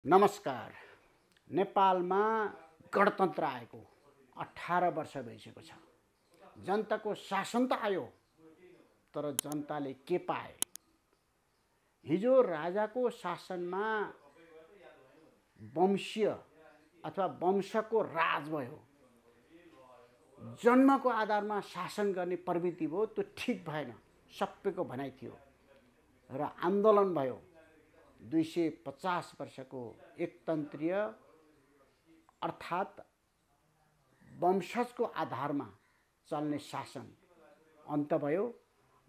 नमस्कार। नेपालमा गणतन्त्र आएको 18 वर्ष भइसकेको छ। जनताको शासन त आयो, तर जनताले के पाए? हिजो राजाको शासनमा वंशीय अथवा वंशको राज भयो, जन्मको आधारमा शासन गर्ने प्रवृत्ति भयो। त्यो ठिक भएन, सबैको भनाइ थियो र आन्दोलन भयो। 250 वर्षको एकतन्त्रीय अर्थात् वंशजको आधारमा चल्ने शासन अन्त भयो,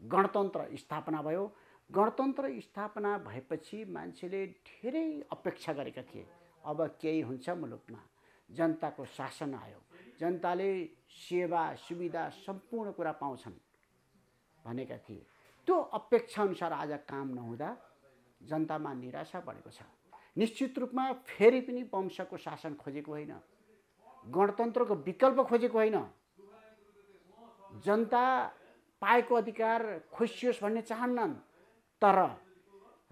गणतन्त्र स्थापना भयो। गणतन्त्र स्थापना भएपछि मान्छेले धेरै अपेक्षा गरेका थिए, अब केही हुन्छ मुलुकमा, जनताको शासन आयो, जनताले सेवा सुविधा सम्पूर्ण कुरा पाउँछन् भनेका थिए। त्यो अपेक्षा अनुसार आज काम नहुँदा जनतामा निराशा बढेको छ। निश्चित रूपमा फेरि पनि वंशको शासन खोजेको होइन, गणतन्त्रको विकल्प खोजेको होइन। जनता पाएको अधिकार खोसियोस् भन्ने चाहन्नन्, तर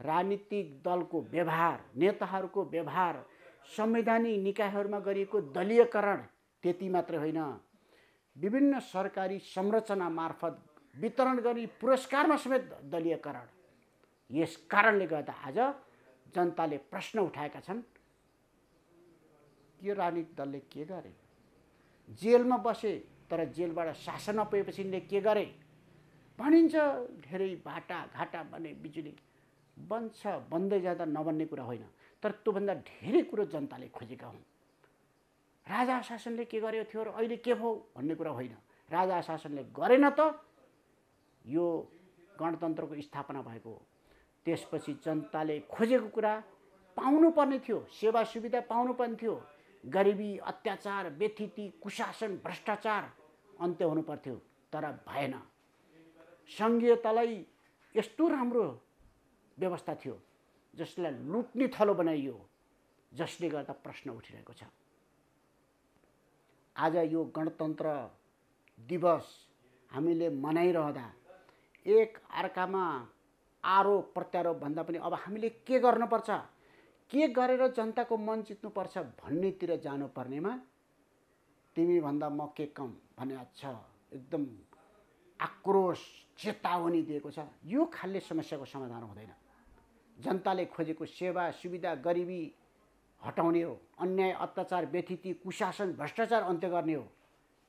राजनीतिक दलको व्यवहार, नेताहरूको व्यवहार, संवैधानिक निकायहरूमा गरिएको दलीयकरण त्यति मात्र होइन, विभिन्न सरकारी संरचना मार्फत वितरण गर्ने पुरस्कारमा समेत दलीयकरण। यस कारणले गर्दा आज जनताले प्रश्न उठाएका छन्, यो राजनीतिक दलले के गरे? जेलमा बसे तर जेलबाट शासन नपाएपछि के गरे भनिन्छ। धेरै बाटा घाटा बने, बिजुली बन्छ, बन्दै जाँदा नबन्ने कुरा होइन, तर त्योभन्दा धेरै कुरो जनताले खोजेका हुन्। राजा शासनले के गर्यो थियो र अहिले के भयो भन्ने कुरा होइन। राजा शासनले गरेन त यो गणतन्त्रको स्थापना भएको हो। त्यसपछि जनताले खोजेको कुरा पाउनुपर्ने थियो, सेवा सुविधा पाउनुपर्ने थियो, गरिबी, अत्याचार, व्यथिति, कुशासन, भ्रष्टाचार अन्त्य हुनुपर्थ्यो, तर भएन। सङ्घीयतालाई यस्तो राम्रो व्यवस्था थियो जसलाई लुट्ने थलो बनाइयो, जसले गर्दा प्रश्न उठिरहेको छ। आज यो गणतन्त्र दिवस हामीले मनाइरहँदा एक अर्कामा आरोप प्रत्यारोप भन्दा पनि अब हामीले के गर्नुपर्छ, के गरेर जनताको मन जित्नुपर्छ भन्नेतिर जानुपर्नेमा तिमी भन्दा म के कम भने छ, एकदम आक्रोश चेतावनी दिएको छ। यो खालले समस्याको समाधान हुँदैन। जनताले खोजेको सेवा सुविधा गरिबी हटाउने हो, अन्याय अत्याचार व्यथिति कुशासन भ्रष्टाचार अन्त्य गर्ने हो।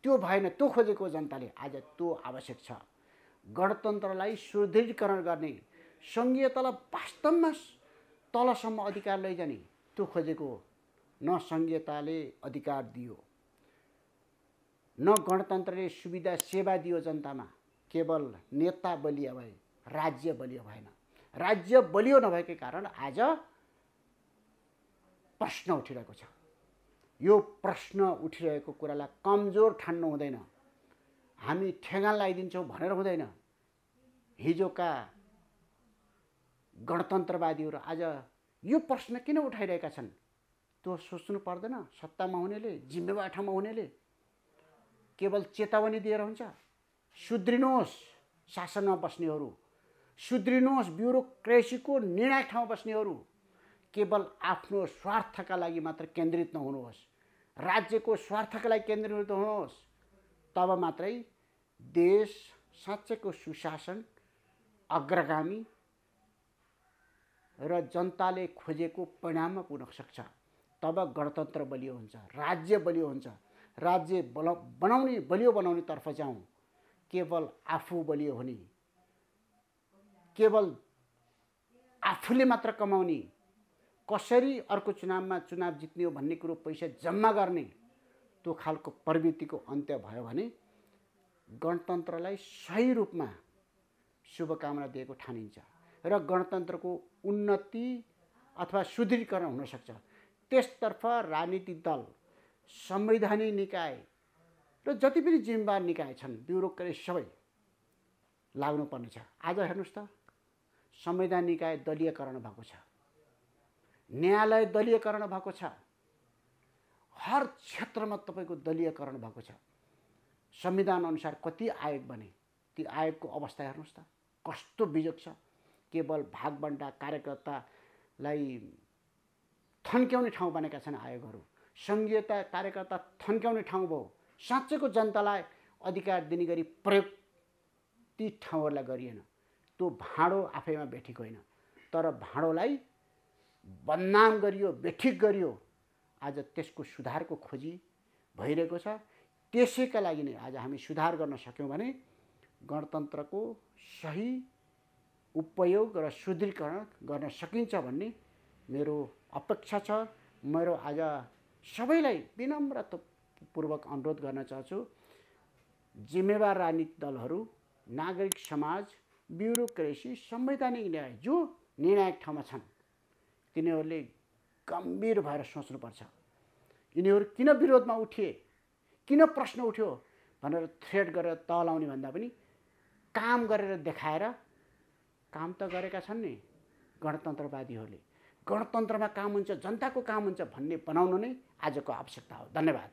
त्यो भएन, त्यो खोजेको जनताले। आज त्यो आवश्यक छ। गणतन्त्रलाई सुदृढीकरण गर्ने, सङ्घीयतालाई वास्तवमा तलसम्म अधिकार लैजाने, त्यो खोजेको हो। न सङ्घीयताले अधिकार दियो, न गणतन्त्रले सुविधा सेवा दियो जनतामा। केवल नेता बलियो भए, राज्य बलियो भएन। राज्य बलियो नभएकै कारण आज प्रश्न उठिरहेको छ। यो प्रश्न उठिरहेको कुरालाई कमजोर ठान्नु हुँदैन, हामी ठेगान लगाइदिन्छौँ भनेर हुँदैन। हिजोका गणतन्त्रवादीहरू आज यो प्रश्न किन उठाइरहेका छन् त्यो सोच्नु पर्दैन। सत्तामा हुनेले, जिम्मेवार ठाउँमा हुनेले केवल चेतावनी दिएर हुन्छ। सुध्रिनुहोस् शासनमा बस्नेहरू, सुध्रिनुहोस् ब्युरोक्रेसीको निर्णायक ठाउँमा बस्नेहरू। केवल आफ्नो स्वार्थका लागि मात्र केन्द्रित नहुनुहोस्, राज्यको स्वार्थका लागि केन्द्रित हुनुहोस्। तब मात्रै देश साँच्चैको सुशासन, अग्रगामी र जनताले खोजेको परिणाममा पुग्न सक्छ। तब गणतन्त्र बलियो हुन्छ, राज्य बलियो हुन्छ। राज्य बलियो बनाउनेतर्फ जाउँ। केवल आफू बलियो हुने, केवल आफूले मात्र कमाउने, कसरी अर्को चुनाव जित्ने हो भन्ने कुरो पैसा जम्मा गर्ने, त्यो खालको प्रवृत्तिको अन्त्य भयो भने गणतन्त्रलाई सही रूपमा शुभकामना दिएको ठानिन्छ र गणतन्त्रको उन्नति अथवा सुदृढीकरण हुन सक्छ। त्यसतर्फ राजनीतिक दल, संवैधानिक निकाय र जति पनि जिम्मेवार निकाय छन्, ब्युरोक्रेसी सबै लाग्नुपर्ने छ। आज हेर्नुहोस् त, संवैधानिक निकाय दलीयकरण भएको छ, न्यायालय दलीयकरण भएको छ, हर क्षेत्रमा तपाईँको दलीयकरण भएको छ। संविधान अनुसार कति आयोग बने, ती आयोगको अवस्था हेर्नुहोस् त, कस्तो बिजोग छ। केवल भागबण्डा कार्यकर्तालाई थन्क्याउने ठाउँ बनेका छन् आयोगहरू। सङ्घीयता कार्यकर्ता थन्क्याउने ठाउँ भयो। साँच्चैको जनतालाई अधिकार दिने गरी प्रयोग ती ठाउँहरूलाई गरिएन। त्यो भाँडो आफैमा बेठिक होइन, तर भाँडोलाई बदनाम गरियो, बेठिक गरियो। आज त्यसको सुधारको खोजी भइरहेको छ। त्यसैका लागि नै आज हामी सुधार गर्न सक्यौँ भने गणतन्त्रको सही उपयोग र सुदृढीकरण गर्न सकिन्छ भन्ने मेरो अपेक्षा छ। मेरो आज सबैलाई विनम्रतापूर्वक अनुरोध गर्न चाहन्छु, जिम्मेवार राजनीतिक दलहरू, नागरिक समाज, ब्युरोक्रेसी, संवैधानिक न्याय जो निर्णायक ठाउँमा छन् तिनीहरूले गम्भीर भएर सोच्नुपर्छ। यिनीहरू किन विरोधमा उठिए, किन प्रश्न उठ्यो भनेर थ्रेट गरेर तलाउने भन्दा पनि काम गरेर देखाएर, काम त गरेका छन् नि गणतन्त्रवादीहरूले, गणतन्त्रमा काम हुन्छ, जनताको काम हुन्छ भन्ने बनाउनु नै आजको आवश्यकता हो। धन्यवाद।